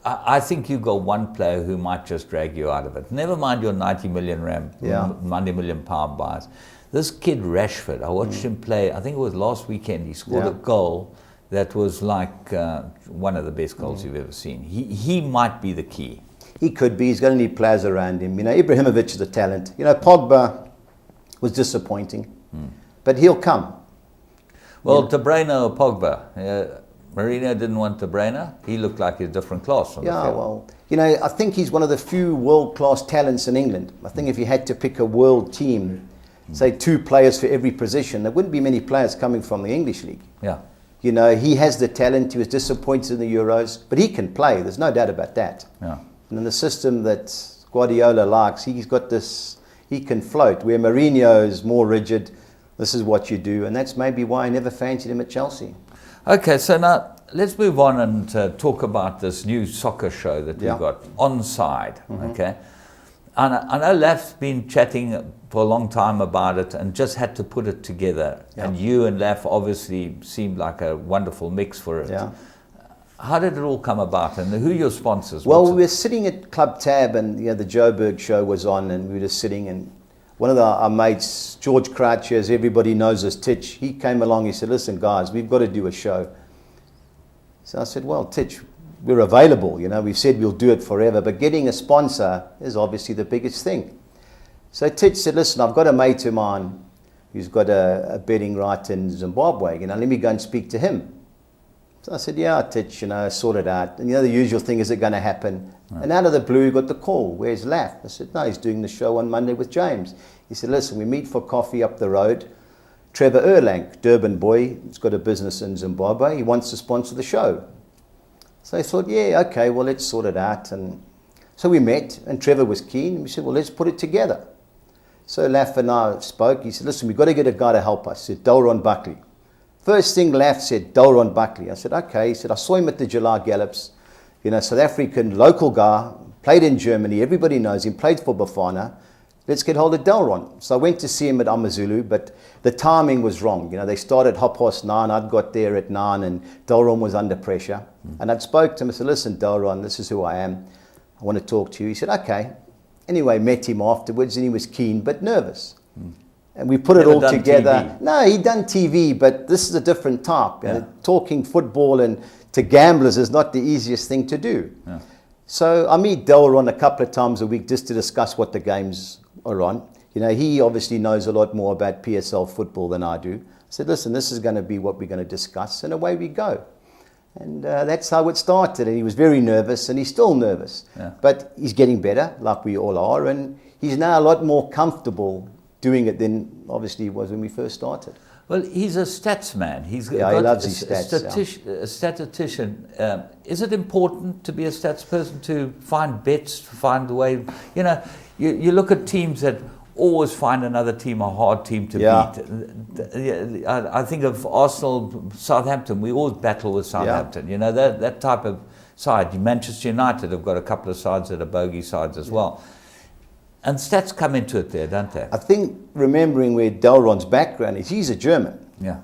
I think you've got one player who might just drag you out of it. Never mind your 90 million pound buys. This kid Rashford, I watched him play. I think it was last weekend. He scored a goal that was like one of the best goals you've ever seen. He might be the key. He could be. He's going to need players around him. Ibrahimovic is a talent. Pogba was disappointing, but he'll come. Well, De Bruyne or Pogba? Mourinho didn't want De Bruyne. He looked like a different class on the field. Well, I think he's one of the few world-class talents in England. I think if you had to pick a world team, say 2 players for every position, there wouldn't be many players coming from the English league. Yeah. He has the talent. He was disappointed in the Euros, but he can play. There's no doubt about that. Yeah. And in the system that Guardiola likes, he's got this, he can float. Where Mourinho is more rigid, this is what you do. And that's maybe why I never fancied him at Chelsea. Okay, so now let's move on and talk about this new soccer show that we've got, Onside. Okay. And I know Laf's been chatting for a long time about it and just had to put it together. And you and Laf obviously seemed like a wonderful mix for it. Yeah. How did it all come about, and who are your sponsors? Well, we were sitting at Club Tab, and the Joburg show was on, and we were just sitting, and one of our mates, George Crouch, as everybody knows as Titch, he came along. He said, "Listen, guys, we've got to do a show." So I said, "Well, Titch, we're available. We've said we'll do it forever, but getting a sponsor is obviously the biggest thing." So Titch said, "Listen, I've got a mate of mine who's got a betting right in Zimbabwe. Let me go and speak to him." So I said, "Yeah, Titch, sort it out." And the usual thing, is it going to happen? Right. And out of the blue, got the call. "Where's Laf?" I said, "No, he's doing the show on Monday with James." He said, "Listen, we meet for coffee up the road. Trevor Erlang, Durban boy, he's got a business in Zimbabwe. He wants to sponsor the show." So I thought, yeah, okay, well, let's sort it out. And so we met, and Trevor was keen. And we said, well, let's put it together. So Laf and I spoke. He said, "Listen, we've got to get a guy to help us." I said, "Delron Buckley." First thing Laf said, "Delron Buckley." I said, "Okay." He said, "I saw him at the July Gallops. South African local guy, played in Germany. Everybody knows him, played for Bafana. Let's get hold of Delron." So I went to see him at Amazulu, but the timing was wrong. They started 9:30. I'd got there at 9, and Delron was under pressure. And I'd spoke to him. I said, "Listen, Delron, this is who I am. I want to talk to you." He said, "Okay." Anyway, met him afterwards, and he was keen but nervous. And we put it all together. TV. No, he'd done TV, but this is a different type. Talking football and to gamblers is not the easiest thing to do. Yeah. So I meet Delron a couple of times a week just to discuss what the games are on. He obviously knows a lot more about PSL football than I do. I said, "Listen, this is going to be what we're going to discuss," and away we go. And that's how it started. And he was very nervous, and he's still nervous. Yeah. But he's getting better, like we all are, and he's now a lot more comfortable doing it than obviously he was when we first started. Well, he's a stats man. He loves his stats. A statistician. Is it important to be a stats person to find bets, to find the way? You look at teams that always find another team a hard team to beat. I think of Arsenal, Southampton. We always battle with Southampton. That type of side. Manchester United have got a couple of sides that are bogey sides as well. And stats come into it there, don't they? I think remembering where Delron's background is, he's a German. Yeah.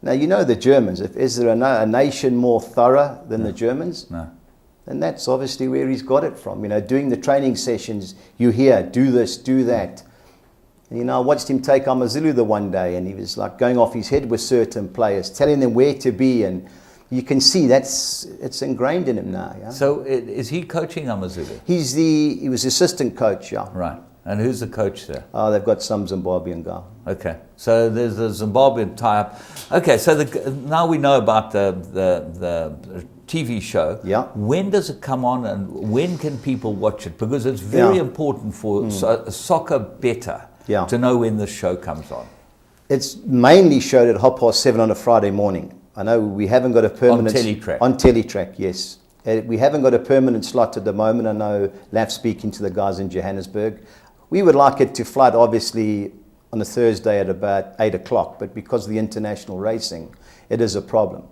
Now, the Germans. Is there a nation more thorough than the Germans? No. And that's obviously where he's got it from. Doing the training sessions, you hear, do this, do that. And, I watched him take Amazulu the one day, and he was like going off his head with certain players, telling them where to be, and you can see it's ingrained in him now. Yeah? So is he coaching Amazulu? He was assistant coach, yeah. Right. And who's the coach there? Oh, they've got some Zimbabwean guy. Okay. So there's a Zimbabwean tie-up. Okay, so now we know about the TV show. Yeah. When does it come on, and when can people watch it? Because it's very important for a soccer better to know when the show comes on. It's mainly showed at 7:30 on a Friday morning. I know we haven't got a permanent... On Teletrack, yes. We haven't got a permanent slot at the moment. I know Laf's speaking to the guys in Johannesburg. We would like it to flood, obviously, on a Thursday at about 8 o'clock, but because of the international racing, it is a problem.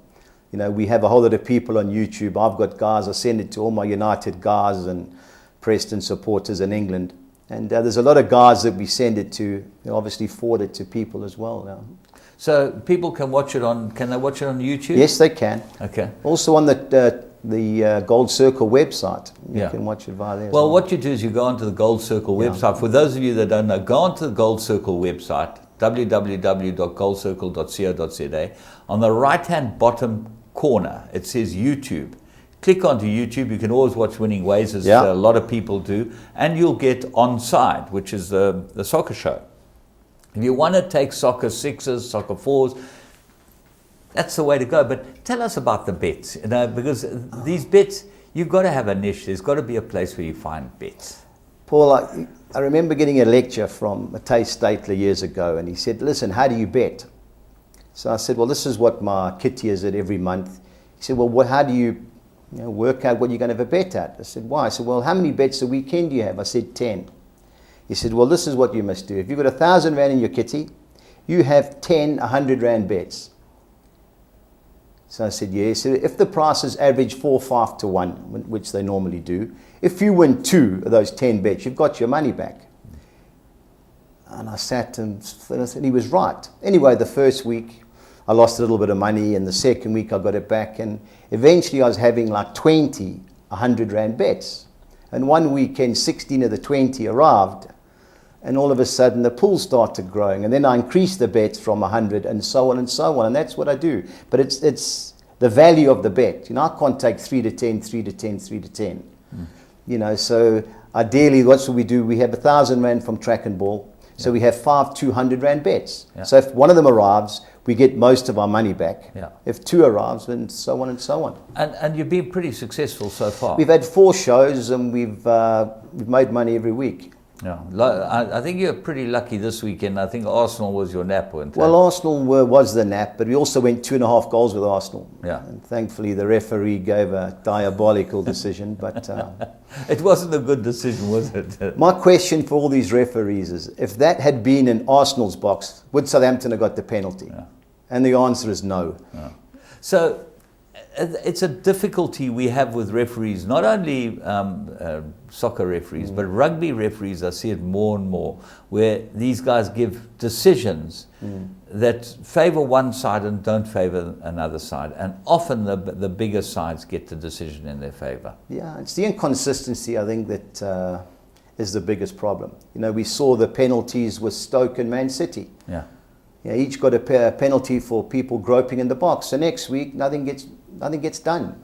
We have a whole lot of people on YouTube. I've got guys, I send it to all my United guys, and Preston supporters in England. And there's a lot of guys that we send it to, obviously forward it to people as well now. So people can watch it on, can they watch it on YouTube? Yes, they can. Okay. Also on the Gold Circle website. You can watch it via there. Well, what you do is you go onto the Gold Circle website. For those of you that don't know, go onto the Gold Circle website, www.goldcircle.co.za. On the right-hand bottom corner, it says YouTube. Click onto YouTube. You can always watch Winning Ways, as a lot of people do, and you'll get Onside, which is the soccer show. If you want to take soccer sixes, soccer fours, that's the way to go. But tell us about the bets, because these bets, you've got to have a niche. There's got to be a place where you find bets. Paul, I remember getting a lecture from Matthijs Statler years ago, and he said, listen, how do you bet? So I said, well, this is what my kitty is at every month. He said, well, how do you work out what you're going to have a bet at? I said, why? I said, well, how many bets a weekend do you have? I said, 10. He said, well, this is what you must do. If you've got 1,000 Rand in your kitty, you have 10 100 Rand bets. So I said, yes. So if the prices average 4 or 5 to 1, which they normally do, if you win 2 of those 10 bets, you've got your money back. And I sat and he was right. Anyway, the first week, I lost a little bit of money, and the second week I got it back, and eventually I was having like 20 100 Rand bets. And one weekend, 16 of the 20 arrived, and all of a sudden the pool started growing, and then I increased the bets from 100 and so on and so on, and that's what I do. But it's the value of the bet. I can't take 3 to 10, 3 to 10, 3 to 10. So ideally, that's what we do. We have 1,000 Rand from track and ball, so we have 5 200 Rand bets. So if one of them arrives, we get most of our money back. If 2 arrives, and so on and so on. And you've been pretty successful so far. We've had 4 shows, and we've made money every week. Yeah, I think you're pretty lucky this weekend. I think Arsenal was your nap, weren't they? Well, Arsenal was the nap, but we also went 2.5 goals with Arsenal. Yeah. And thankfully, the referee gave a diabolical decision, but... it wasn't a good decision, was it? My question for all these referees is, if that had been in Arsenal's box, would Southampton have got the penalty? Yeah. And the answer is no. Yeah. So it's a difficulty we have with referees, not only soccer referees, but rugby referees. I see it more and more, where these guys give decisions that favour one side and don't favour another side. And often the bigger sides get the decision in their favour. Yeah, it's the inconsistency, I think, that is the biggest problem. We saw the penalties with Stoke and Man City. Yeah. Each got a penalty for people groping in the box. The next week, nothing gets done.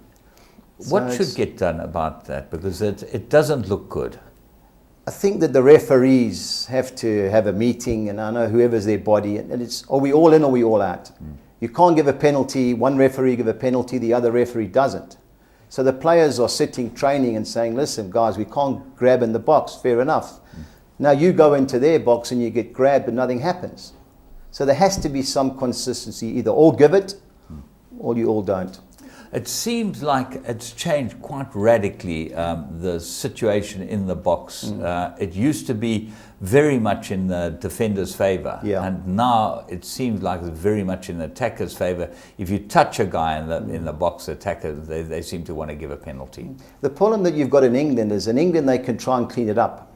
What should get done about that? Because it doesn't look good. I think that the referees have to have a meeting, and I know whoever's their body, and it's, are we all in or are we all out? You can't give a penalty, one referee give a penalty, the other referee doesn't. So the players are sitting, training and saying, listen guys, we can't grab in the box, fair enough. Now you go into their box and you get grabbed but nothing happens. So there has to be some consistency, either all give it or you all don't. It seems like it's changed quite radically, the situation in the box. It used to be very much in the defender's favour, and now it seems like it's very much in the attacker's favour. If you touch a guy in the box, the attacker, they seem to want to give a penalty. The problem that you've got in England is, in England they can try and clean it up.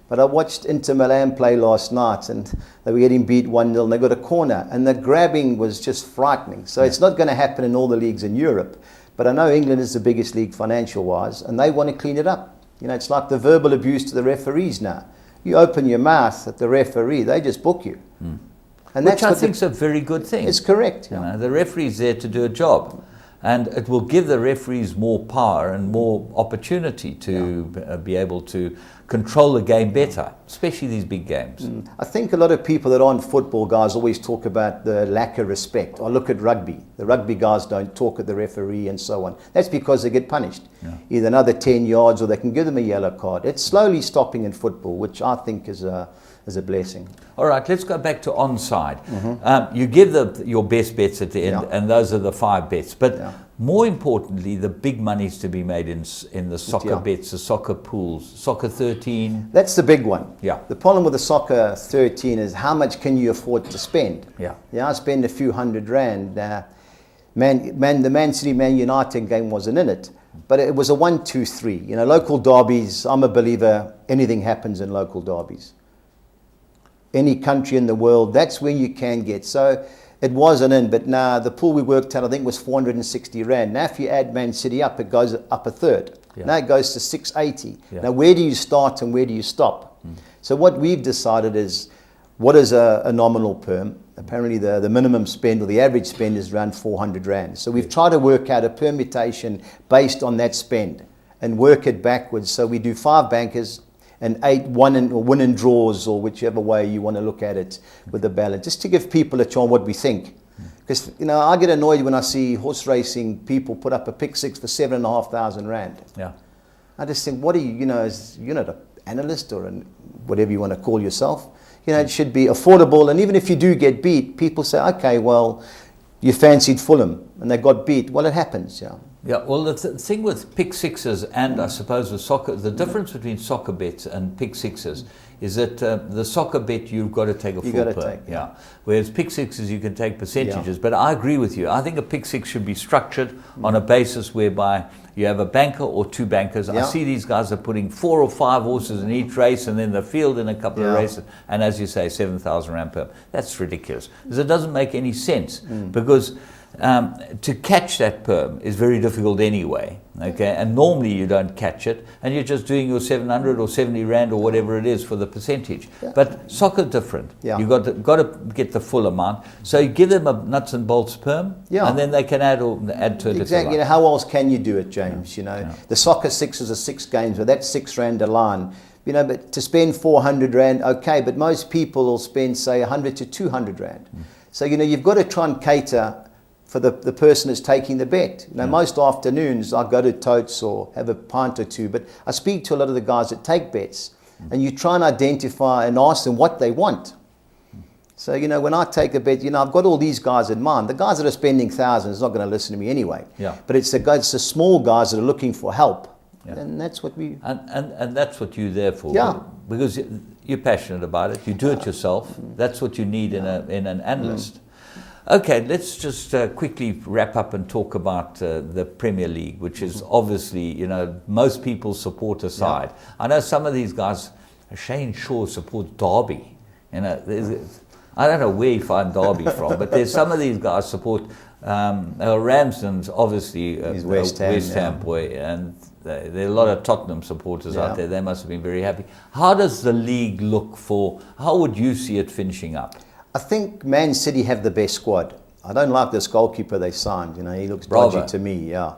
But I watched Inter Milan play last night, and they were getting beat 1-0, and they got a corner, and the grabbing was just frightening. So it's not going to happen in all the leagues in Europe, but I know England is the biggest league financial-wise, and they want to clean it up. It's like the verbal abuse to the referees now. You open your mouth at the referee, they just book you. And which I think is a very good thing. It's correct. You know, the referee's there to do a job. And it will give the referees more power and more opportunity to be able to control the game better, especially these big games. I think a lot of people that aren't football guys always talk about the lack of respect. Or look at rugby. The rugby guys don't talk at the referee and so on. That's because they get punished. Either another 10 yards or they can give them a yellow card. It's slowly stopping in football, which I think is a blessing. All right, let's go back to onside. You give your best bets at the end, and those are the 5 bets. But more importantly, the big money's to be made in the soccer bets, the soccer pools, soccer 13. That's the big one. Yeah. The problem with the soccer 13 is how much can you afford to spend? Yeah. I spend a few £100. The Man City Man United game wasn't in it. But it was a 1-2-3. You know, local derbies, I'm a believer, anything happens in local derbies. Any country in the world, that's where you can get. So it wasn't in, but now the pool we worked out, I think, was 460 Rand. Now if you add Man City up, it goes up a third. Yeah. Now it goes to 680. Yeah. Now where do you start and where do you stop? So what we've decided is, what is a nominal perm? Apparently the minimum spend or the average spend is around 400 Rand. So we've tried to work out a permutation based on that spend and work it backwards. So we do 5 bankers and 8 win and draws, or whichever way you want to look at it with the balance, just to give people a chance what we think. Because, you know, I get annoyed when I see horse racing people put up a pick 6 for 7,500 Rand. Yeah. I just think, what are you, you know, you're not an analyst or whatever you want to call yourself. You know, it should be affordable. And even if you do get beat, people say, okay, well, you fancied Fulham and they got beat. Well, it happens, yeah. Yeah, well, the thing with pick sixes and I suppose with soccer, the difference between soccer bets and pick sixes is that the soccer bet you've got to take a full perm. Yeah. Whereas pick sixes you can take percentages. Yeah. But I agree with you. I think a pick six should be structured on a basis whereby you have a banker or 2 bankers. Yeah. I see these guys are putting 4 or 5 horses in each race and then the field in a couple of races. And as you say, 7,000 Rand per. That's ridiculous. Because it doesn't make any sense. Because to catch that perm is very difficult anyway, okay? And normally you don't catch it, and you're just doing your 700 or 70 Rand or whatever it is for the percentage. Yeah. But soccer's different. Yeah. You've got to get the full amount. So you give them a nuts and bolts perm, and then they can add to it. Exactly. You know, how else can you do it, James? You know, the soccer sixes are 6 games, but that's 6 Rand a line. You know, but to spend 400 Rand, okay, but most people will spend, say, 100 to 200 Rand. So, you know, you've got to try and cater for the person that's taking the bet. You know, most afternoons I go to Totes or have a pint or 2, but I speak to a lot of the guys that take bets, and you try and identify and ask them what they want. So, you know, when I take a bet, you know, I've got all these guys in mind. The guys that are spending thousands are not going to listen to me anyway. Yeah. But it's the small guys that are looking for help. Yeah. And that's what we... And that's what you're there for. Yeah. Because you're passionate about it. You do it yourself. That's what you need in an analyst. Okay, let's just quickly wrap up and talk about the Premier League, which is obviously, you know, most people support a side. Yeah. I know some of these guys, Shane Shaw supports Derby. You know, I don't know where you find Derby from, but there's some of these guys support Ramsden's obviously West Ham boy, and there are a lot of Tottenham supporters out there. They must have been very happy. How does the league look for? How would you see it finishing up? I think Man City have the best squad. I don't like this goalkeeper they signed. You know, he looks dodgy to me. Yeah,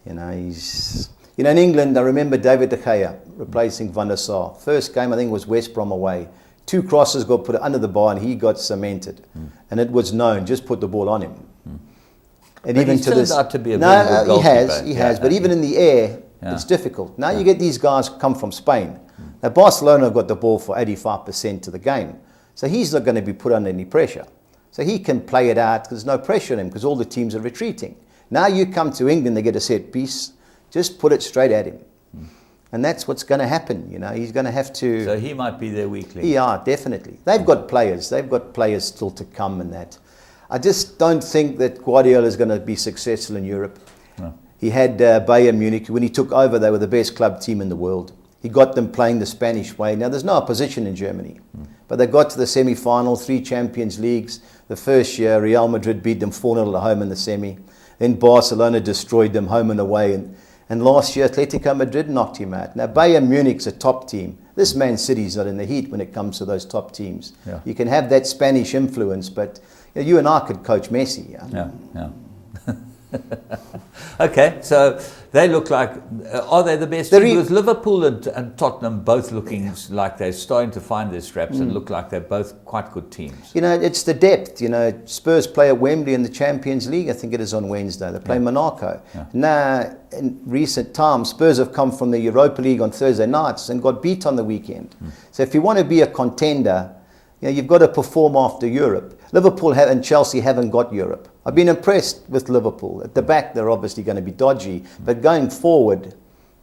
you know, he's. You know, in England, I remember David De Gea replacing Van der Sar. First game, I think, was West Brom away. 2 crosses got put under the bar, and he got cemented. And it was known. Just put the ball on him. And but even to this, out to be a very good goalkeeper. He has. But even in the air, it's difficult. Now you get these guys come from Spain. Now Barcelona have got the ball for 85% of the game. So he's not going to be put under any pressure. So he can play it out because there's no pressure on him because all the teams are retreating. Now you come to England, they get a set piece, just put it straight at him. And that's what's going to happen. You know, he's going to have to... So he might be their weakling. Yeah, definitely. They've got players. They've got players still to come and that. I just don't think that Guardiola is going to be successful in Europe. No. He had Bayern Munich. When he took over, they were the best club team in the world. He got them playing the Spanish way. Now, there's no opposition in Germany. But they got to the semi-final, 3 Champions Leagues. The first year, Real Madrid beat them 4-0 at home in the semi. Then Barcelona destroyed them home and away. And last year, Atletico Madrid knocked him out. Now, Bayern Munich's a top team. This Man City's not in the heat when it comes to those top teams. Yeah. You can have that Spanish influence, but you and I could coach Messi. Yeah. Okay, so they look like, are they the best team? Because Liverpool and Tottenham both looking like they're starting to find their straps and look like they're both quite good teams. You know, it's the depth. You know, Spurs play at Wembley in the Champions League. I think it is on Wednesday. They play Monaco. Yeah. Now, in recent times, Spurs have come from the Europa League on Thursday nights and got beat on the weekend. So if you want to be a contender, you know, you've got to perform after Europe. Liverpool and Chelsea haven't got Europe. I've been impressed with Liverpool. At the back, they're obviously going to be dodgy. But going forward,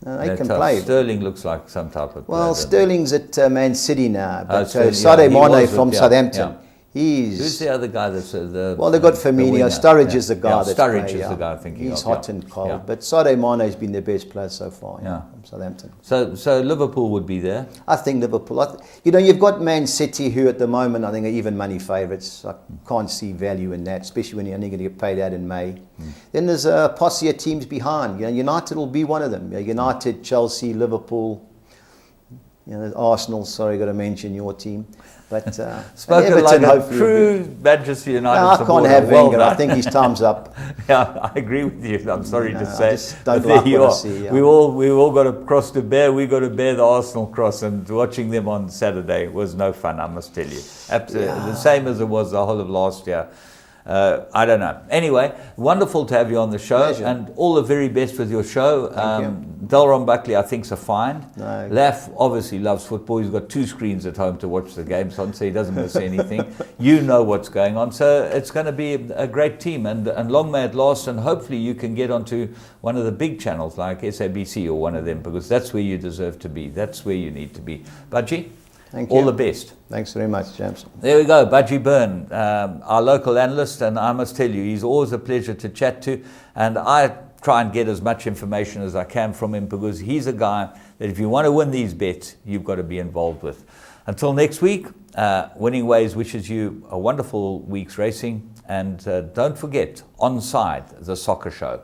they can play. Sterling looks like some type of player. Well, Sterling's at Man City now. But Sadio Mane from Southampton, Who's the other guy that's well, they've got Firmino. Sturridge is the guy that's Sturridge is the guy I'm thinking He's of. hot and cold. But Sadio Mane has been their best player so far from Southampton. So Liverpool would be there? I think Liverpool. You've got Man City, who at the moment I think are even money favourites. I can't see value in that, especially when you're only going to get paid out in May. Then there's a posse of teams behind. United will be one of them. United, Chelsea, Liverpool. Arsenal. Sorry, got to mention your team. But spoken Everton, like a true Manchester United I supporter. can't have Wenger. I think his time's up. Yeah, I agree with you. I'm sorry to say. I just don't like what I see. We all got a cross to bear. We got to bear the Arsenal cross, and watching them on Saturday was no fun, I must tell you. Absolutely, the same as it was the whole of last year. I don't know. Anyway, wonderful to have you on the show. Pleasure. And all the very best with your show. Thank you. Delron Buckley, I think, is a find. No. Laf obviously loves football. He's got 2 screens at home to watch the games on, so he doesn't miss anything. You know what's going on. So it's going to be a great team, and long may it last, and hopefully you can get onto one of the big channels like SABC or one of them, because that's where you deserve to be. That's where you need to be. Budgie? Thank you. All the best. Thanks very much, James. There we go, Budgie Byrne, our local analyst, and I must tell you, he's always a pleasure to chat to, and I try and get as much information as I can from him, because he's a guy that if you want to win these bets, you've got to be involved with. Until next week, Winning Ways wishes you a wonderful week's racing, and don't forget, Onside, the soccer show.